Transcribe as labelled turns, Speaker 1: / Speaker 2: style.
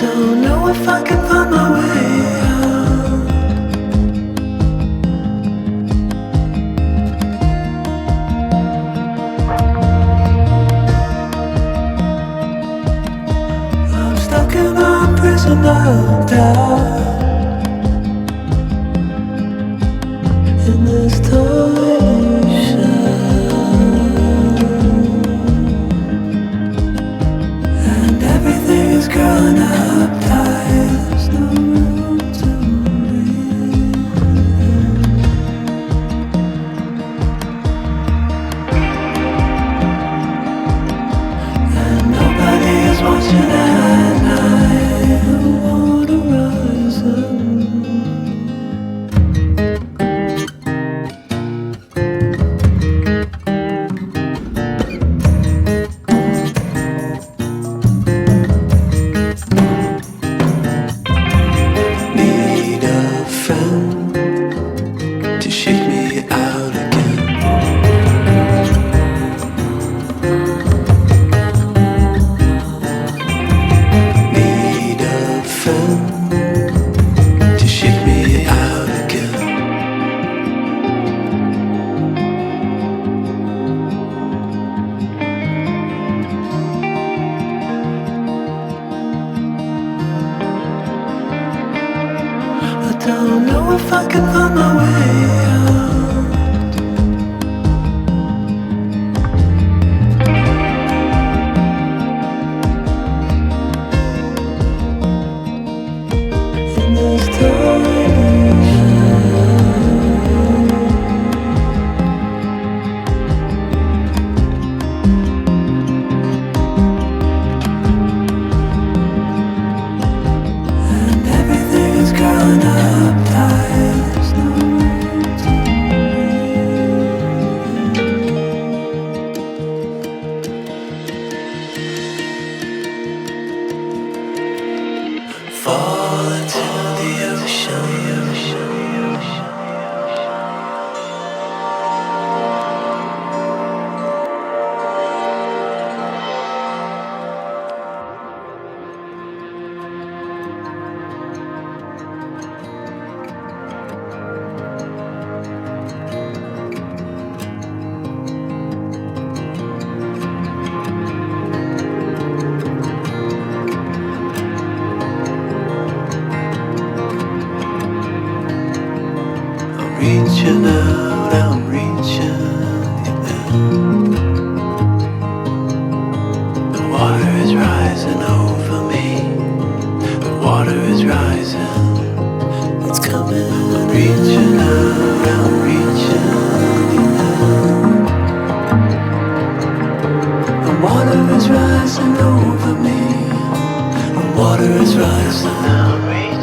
Speaker 1: don't know if I can find my way out. I'm stuck in a prison of doubt. In this tiny shell, and everything is growing up tight. There's no room to breathe. And nobody is watching at night. The water rising. Don't know if I can find my way out. In this tiny shell, and everything is growing up tight. There's no room to breathe. Fall into the ocean. Reaching out, I'm reaching the end. The water is rising over me. The water is rising. It's coming. I'm reaching out, I'm reaching the end. The water is rising over me. The water is rising. I'm reaching.